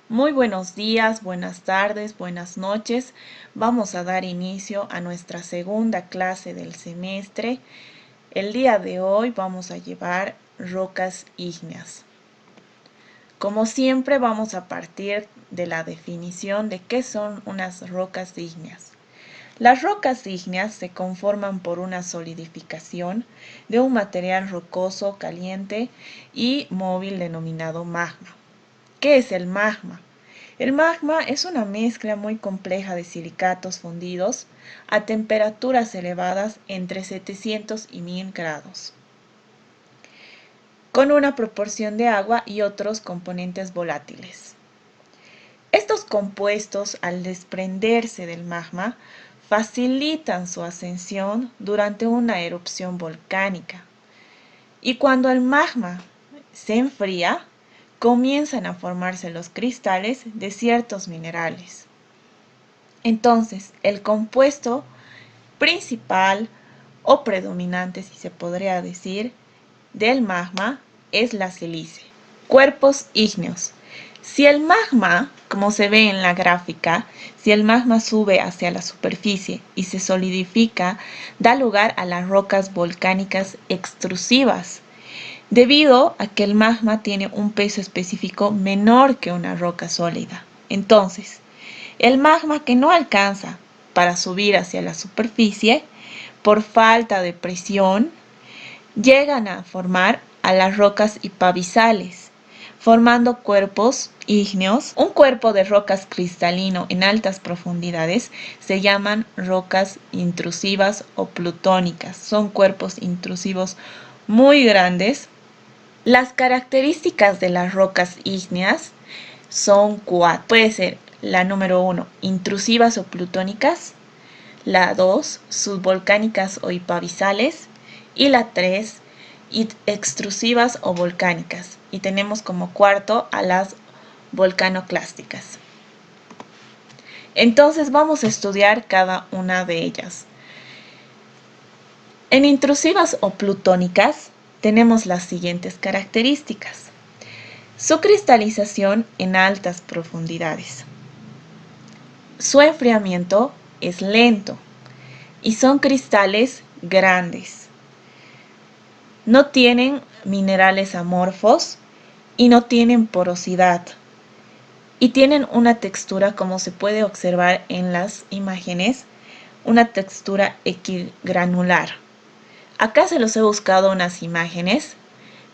Muy buenos días, buenas tardes, buenas noches. Vamos a dar inicio a nuestra segunda clase del semestre. El día de hoy vamos a llevar rocas ígneas. Como siempre vamos a partir de la definición de qué son unas rocas ígneas. Las rocas ígneas se conforman por una solidificación de un material rocoso, caliente y móvil denominado magma. ¿Qué es el magma? El magma es una mezcla muy compleja de silicatos fundidos a temperaturas elevadas entre 700 y 1000 grados, con una proporción de agua y otros componentes volátiles. Estos compuestos, al desprenderse del magma, facilitan su ascensión durante una erupción volcánica. Y cuando el magma se enfría, comienzan a formarse los cristales de ciertos minerales. Entonces, el compuesto principal o predominante, si se podría decir, del magma es la sílice. Cuerpos ígneos. Si el magma, como se ve en la gráfica, si el magma sube hacia la superficie y se solidifica, da lugar a las rocas volcánicas extrusivas, debido a que el magma tiene un peso específico menor que una roca sólida. Entonces, el magma que no alcanza para subir hacia la superficie, por falta de presión, llegan a formar a las rocas hipabisales, formando cuerpos ígneos. Un cuerpo de rocas cristalino en altas profundidades se llaman rocas intrusivas o plutónicas. Son cuerpos intrusivos muy grandes. Las características de las rocas ígneas son cuatro. Puede ser la número 1, intrusivas o plutónicas, la 2, subvolcánicas o hipabisales, y la 3, extrusivas o volcánicas. Y tenemos como cuarto a las volcanoclásticas. Entonces vamos a estudiar cada una de ellas. En intrusivas o plutónicas tenemos las siguientes características. Su cristalización en altas profundidades. Su enfriamiento es lento y son cristales grandes. No tienen minerales amorfos y no tienen porosidad. Y tienen una textura, como se puede observar en las imágenes, una textura equigranular. Acá se los he buscado unas imágenes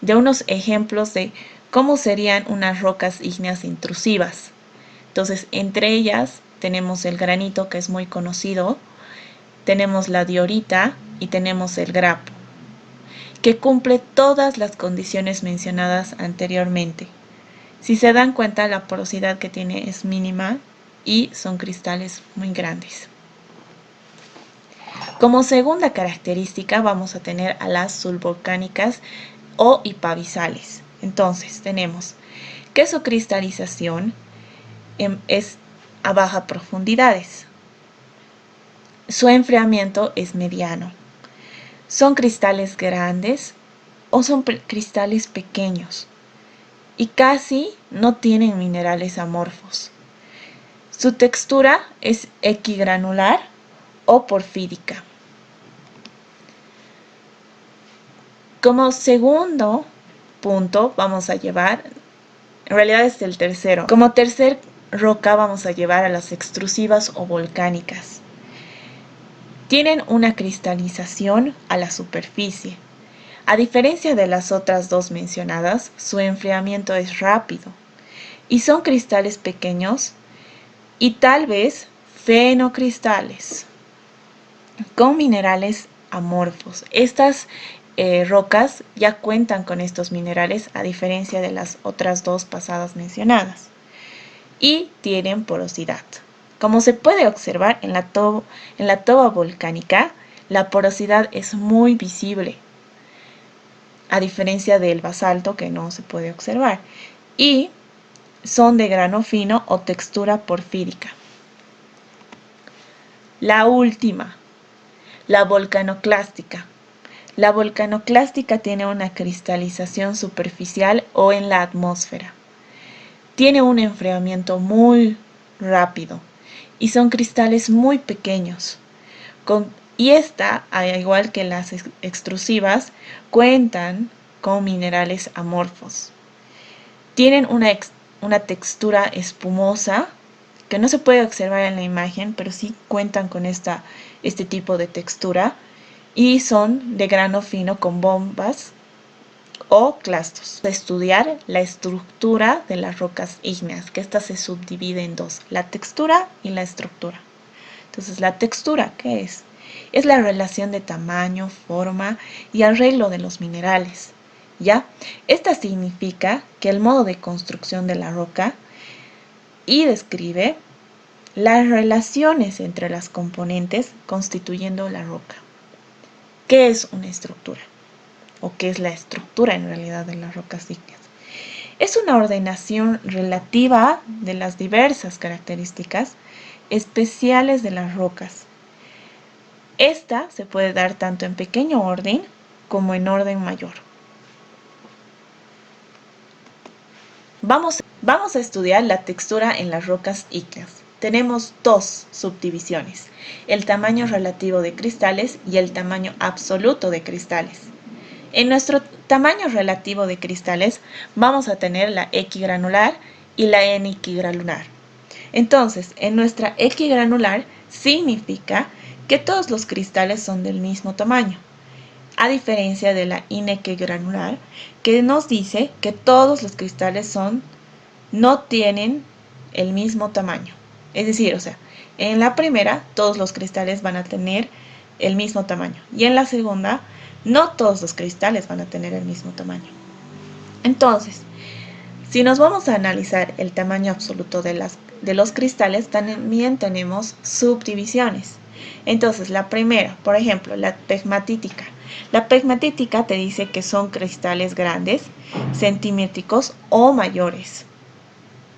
de unos ejemplos de cómo serían unas rocas ígneas intrusivas. Entonces, entre ellas tenemos el granito, que es muy conocido, tenemos la diorita y tenemos el grapo, que cumple todas las condiciones mencionadas anteriormente. Si se dan cuenta, la porosidad que tiene es mínima y son cristales muy grandes. Como segunda característica vamos a tener a las subvolcánicas o hipabisales. Entonces tenemos que su cristalización es a bajas profundidades. Su enfriamiento es mediano. Son cristales grandes o son cristales pequeños y casi no tienen minerales amorfos. Su textura es equigranular o porfírica. Como segundo punto vamos a llevar, en realidad es el tercero, como tercer roca vamos a llevar a las extrusivas o volcánicas. Tienen una cristalización a la superficie. A diferencia de las otras dos mencionadas, su enfriamiento es rápido y son cristales pequeños y tal vez fenocristales con minerales amorfos. Estas rocas ya cuentan con estos minerales a diferencia de las otras dos pasadas mencionadas y tienen porosidad. Como se puede observar en la toba volcánica, la porosidad es muy visible, a diferencia del basalto que no se puede observar, y son de grano fino o textura porfírica. La última, la volcanoclástica. La volcanoclástica tiene una cristalización superficial o en la atmósfera. tiene un enfriamiento muy rápido y son cristales muy pequeños. Y esta, al igual que las extrusivas, cuentan con minerales amorfos. Tienen una textura espumosa que no se puede observar en la imagen, pero sí cuentan con este tipo de textura y son de grano fino con bombas o clastos. Estudiar la estructura de las rocas ígneas, que esta se subdivide en dos, la textura y la estructura. Entonces, la textura, ¿qué es? Es la relación de tamaño, forma y arreglo de los minerales. ¿Ya? Esta significa que el modo de construcción de la roca y describe las relaciones entre las componentes constituyendo la roca. ¿Qué es una estructura? ¿O qué es la estructura en realidad de las rocas ígneas? Es una ordenación relativa de las diversas características especiales de las rocas. Esta se puede dar tanto en pequeño orden como en orden mayor. Vamos a estudiar la textura en las rocas ígneas. Tenemos dos subdivisiones, el tamaño relativo de cristales y el tamaño absoluto de cristales. En nuestro tamaño relativo de cristales vamos a tener la equigranular y la eniquigranular. Entonces, en nuestra equigranular significa que todos los cristales son del mismo tamaño, a diferencia de la inequigranular, que nos dice que todos los cristales no tienen el mismo tamaño. Es decir, en la primera todos los cristales van a tener el mismo tamaño y en la segunda no todos los cristales van a tener el mismo tamaño. Entonces, si nos vamos a analizar el tamaño absoluto de los cristales, también tenemos subdivisiones. Entonces, la primera, por ejemplo, la pegmatítica. La pegmatítica te dice que son cristales grandes, centimétricos o mayores.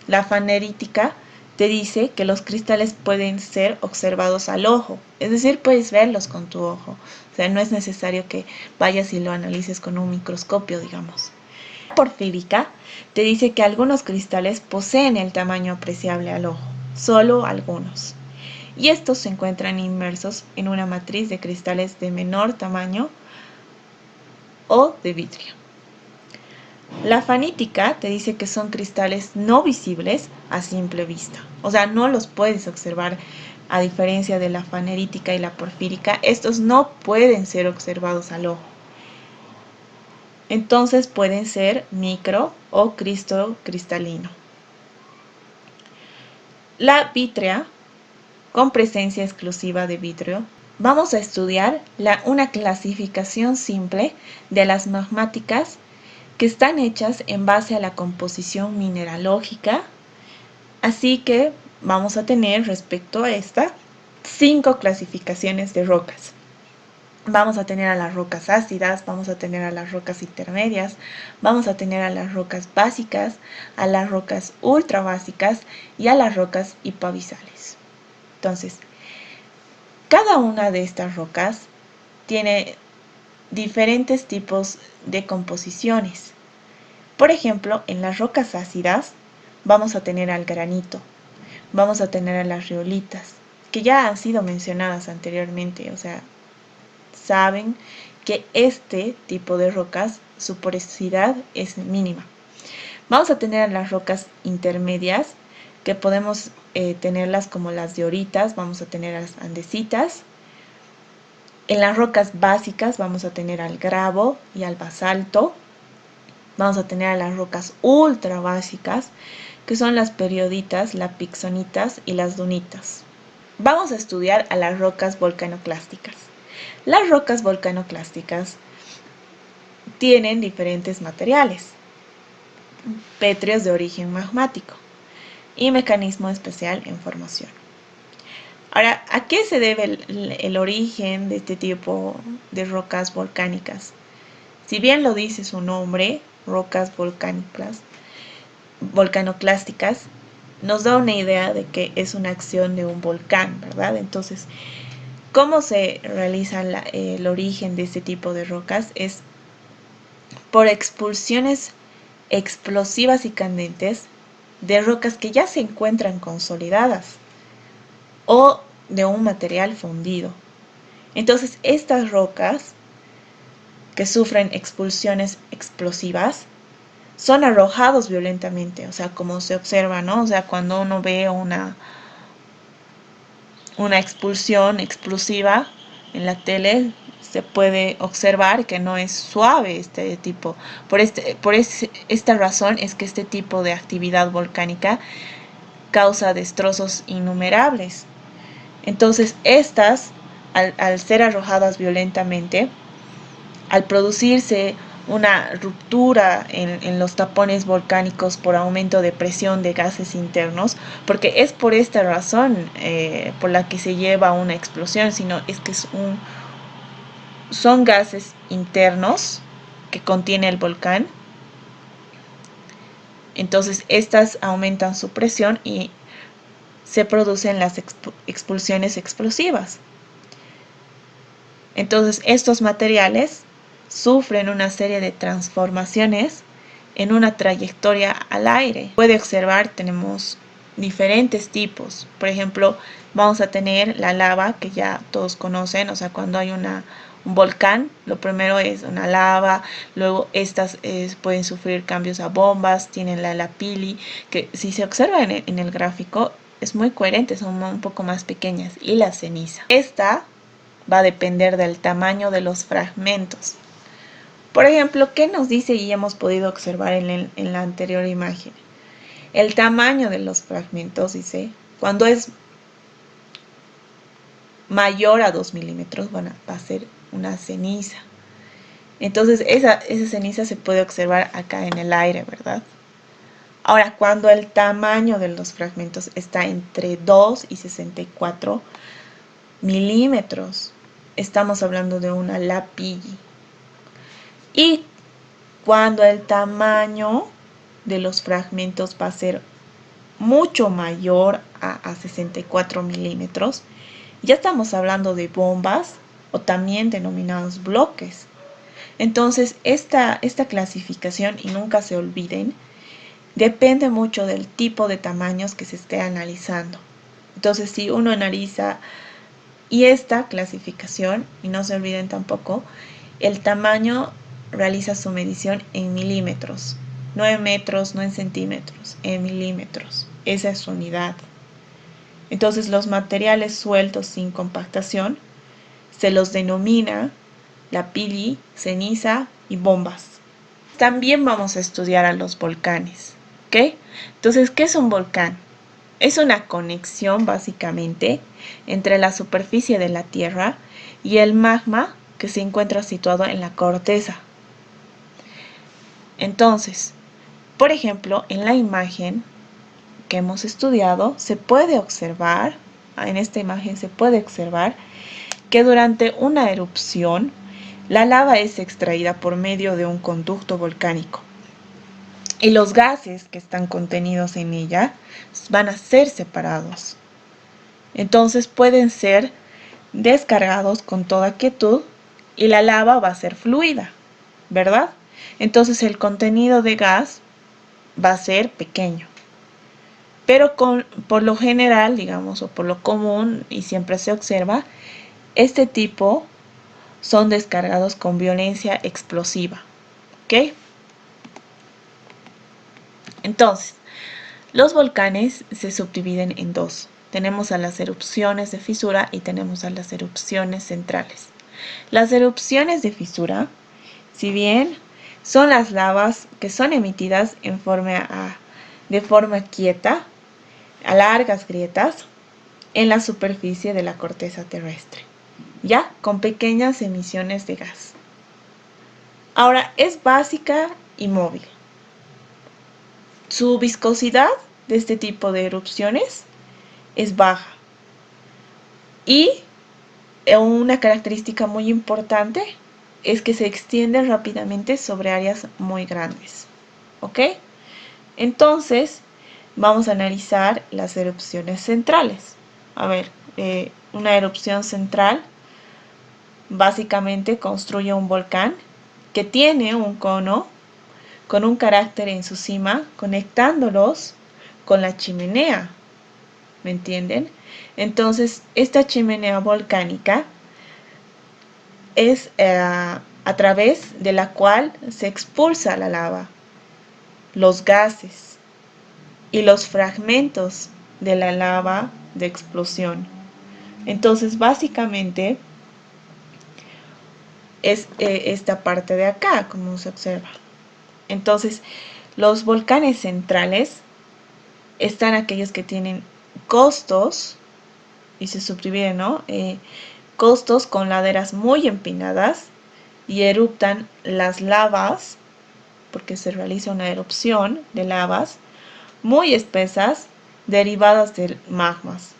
La fanerítica te dice que los cristales pueden ser observados al ojo, es decir, puedes verlos con tu ojo. O sea, no es necesario que vayas y lo analices con un microscopio, digamos. La porfírica te dice que algunos cristales poseen el tamaño apreciable al ojo, solo algunos. Y estos se encuentran inmersos en una matriz de cristales de menor tamaño o de vitrio. La fanítica te dice que son cristales no visibles a simple vista. O sea, no los puedes observar, a diferencia de la fanerítica y la porfírica. Estos no pueden ser observados al ojo. Entonces pueden ser micro o cristalino. La vítrea, con presencia exclusiva de vitrio. Vamos a estudiar una clasificación simple de las magmáticas que están hechas en base a la composición mineralógica. Así que vamos a tener respecto a esta 5 clasificaciones de rocas. Vamos a tener a las rocas ácidas, vamos a tener a las rocas intermedias, vamos a tener a las rocas básicas, a las rocas ultra básicas y a las rocas hipabisales. Entonces, cada una de estas rocas tiene diferentes tipos de composiciones. Por ejemplo, en las rocas ácidas vamos a tener al granito, vamos a tener a las riolitas, que ya han sido mencionadas anteriormente, o sea, saben que este tipo de rocas, su porosidad es mínima. Vamos a tener a las rocas intermedias, que podemos tenerlas como las dioritas, vamos a tener a las andesitas. En las rocas básicas vamos a tener al gravo y al basalto. Vamos a tener a las rocas ultra básicas, que son las perioditas, las pixonitas y las dunitas. Vamos a estudiar a las rocas volcanoclásticas. Las rocas volcanoclásticas tienen diferentes materiales, pétreos de origen magmático y mecanismo especial en formación. Ahora, ¿a qué se debe el origen de este tipo de rocas volcánicas? Si bien lo dice su nombre, rocas volcanoclásticas, nos da una idea de que es una acción de un volcán, ¿verdad? Entonces, ¿cómo se realiza el origen de este tipo de rocas? Es por expulsiones explosivas y candentes de rocas que ya se encuentran consolidadas o de un material fundido. Entonces, estas rocas que sufren expulsiones explosivas son arrojados violentamente, o sea, como se observa, ¿no? O sea, cuando uno ve una expulsión explosiva en la tele, se puede observar que no es suave este tipo. Esta razón es que este tipo de actividad volcánica causa destrozos innumerables. Entonces, estas, al ser arrojadas violentamente, al producirse una ruptura en los tapones volcánicos por aumento de presión de gases internos, porque es por esta razón por la que se lleva a una explosión, sino es que son gases internos que contiene el volcán. Entonces estas aumentan su presión y se producen las expulsiones explosivas. Entonces estos materiales sufren una serie de transformaciones en una trayectoria al aire. Puede observar, tenemos diferentes tipos. Por ejemplo, vamos a tener la lava, que ya todos conocen, o sea, cuando hay un volcán, lo primero es una lava, luego estas pueden sufrir cambios a bombas, tienen la lapilli, que si se observa en el gráfico, es muy coherente, son un poco más pequeñas, y la ceniza. Esta va a depender del tamaño de los fragmentos. Por ejemplo, ¿qué nos dice y hemos podido observar en la anterior imagen? El tamaño de los fragmentos, dice, cuando es mayor a 2 milímetros, bueno, va a ser una ceniza. Entonces, esa ceniza se puede observar acá en el aire, ¿verdad? Ahora, cuando el tamaño de los fragmentos está entre 2 y 64 milímetros, estamos hablando de una lapilli. Y cuando el tamaño de los fragmentos va a ser mucho mayor a 64 milímetros, ya estamos hablando de bombas o también denominados bloques. Entonces, esta clasificación, y nunca se olviden, depende mucho del tipo de tamaños que se esté analizando. Entonces, si uno analiza y esta clasificación, y no se olviden tampoco, el tamaño realiza su medición en milímetros, no en metros, no en centímetros, en milímetros. Esa es su unidad. Entonces, los materiales sueltos sin compactación se los denomina lapilli, ceniza y bombas. También vamos a estudiar a los volcanes, ¿ok? Entonces, ¿qué es un volcán? Es una conexión básicamente entre la superficie de la Tierra y el magma que se encuentra situado en la corteza. Entonces, por ejemplo, en la imagen que hemos estudiado, se puede observar, en esta imagen se puede observar que durante una erupción, la lava es extraída por medio de un conducto volcánico y los gases que están contenidos en ella van a ser separados. Entonces pueden ser descargados con toda quietud y la lava va a ser fluida, ¿verdad? Entonces el contenido de gas va a ser pequeño. Pero por lo general, digamos, o por lo común, y siempre se observa, este tipo son descargados con violencia explosiva, ¿ok? Entonces, los volcanes se subdividen en dos. Tenemos a las erupciones de fisura y tenemos a las erupciones centrales. Las erupciones de fisura, si bien son las lavas que son emitidas de forma quieta, a largas grietas, en la superficie de la corteza terrestre, ya con pequeñas emisiones de gas. Ahora, es básica y móvil. Su viscosidad de este tipo de erupciones es baja. Y una característica muy importante es que se extiende rápidamente sobre áreas muy grandes. ¿Ok? Entonces, vamos a analizar las erupciones centrales. A ver, una erupción central básicamente construye un volcán que tiene un cono con un cráter en su cima, conectándolos con la chimenea, ¿me entienden? Entonces, esta chimenea volcánica es a través de la cual se expulsa la lava, los gases y los fragmentos de la lava de explosión. Entonces, básicamente es esta parte de acá, como se observa. Entonces, los volcanes centrales están aquellos que tienen costos, y se subdividen, ¿no? Costos con laderas muy empinadas y eruptan las lavas, porque se realiza una erupción de lavas muy espesas derivadas de magmas.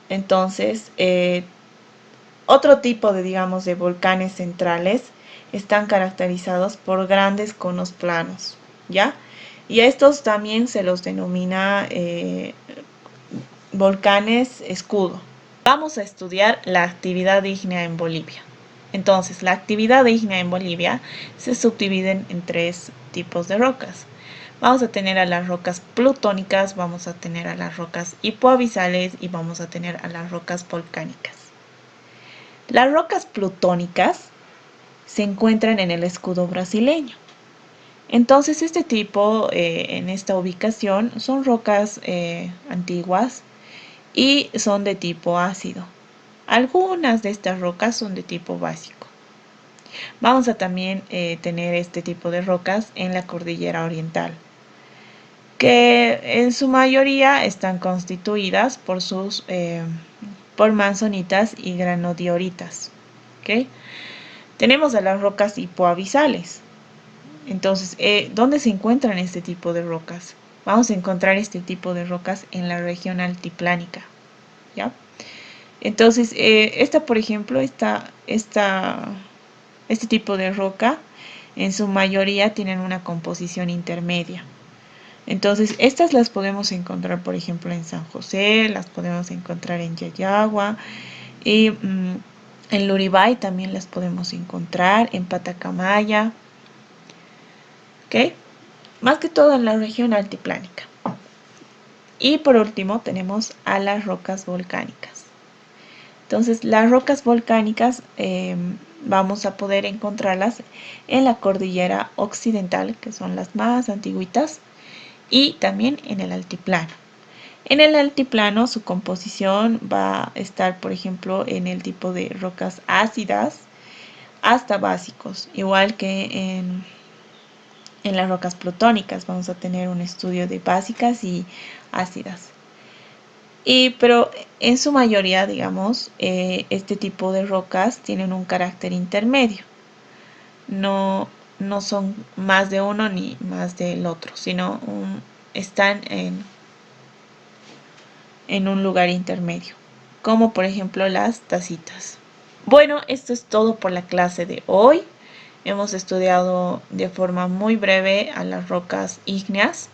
Entonces, otro tipo de, digamos, de volcanes centrales están caracterizados por grandes conos planos, ¿ya? Y a estos también se los denomina volcanes escudo. Vamos a estudiar la actividad ígnea en Bolivia. Entonces, la actividad ígnea en Bolivia se subdivide en tres tipos de rocas. Vamos a tener a las rocas plutónicas, vamos a tener a las rocas hipoabisales y vamos a tener a las rocas volcánicas. Las rocas plutónicas se encuentran en el escudo brasileño. Entonces, este tipo, en esta ubicación, son rocas antiguas y son de tipo ácido. Algunas de estas rocas son de tipo básico. Vamos a también tener este tipo de rocas en la cordillera oriental, que en su mayoría están constituidas por manzonitas y granodioritas. ¿Okay? Tenemos a las rocas hipoabisales. Entonces, ¿dónde se encuentran este tipo de rocas? Vamos a encontrar este tipo de rocas en la región altiplánica, ¿ya? Entonces, por ejemplo, este tipo de roca, en su mayoría tienen una composición intermedia. Entonces, estas las podemos encontrar, por ejemplo, en San José, las podemos encontrar en Yayagua y en Luribay también las podemos encontrar, en Patacamaya, ¿ok? Más que todo en la región altiplánica. Y por último tenemos a las rocas volcánicas. Entonces, las rocas volcánicas vamos a poder encontrarlas en la cordillera occidental, que son las más antiguitas, y también en el altiplano. En el altiplano su composición va a estar, por ejemplo, en el tipo de rocas ácidas hasta básicos, igual que en las rocas plutónicas vamos a tener un estudio de básicas y ácidas. Pero en su mayoría, digamos, este tipo de rocas tienen un carácter intermedio. No son más de uno ni más del otro, sino están en un lugar intermedio, como por ejemplo las tacitas. Bueno, esto es todo por la clase de hoy. Hemos estudiado de forma muy breve a las rocas ígneas,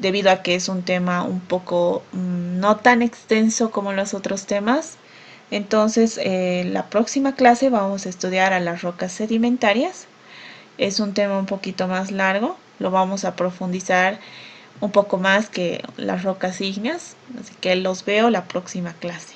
debido a que es un tema un poco no tan extenso como los otros temas. Entonces, la próxima clase vamos a estudiar a las rocas sedimentarias. Es un tema un poquito más largo, lo vamos a profundizar un poco más que las rocas ígneas, así que los veo la próxima clase.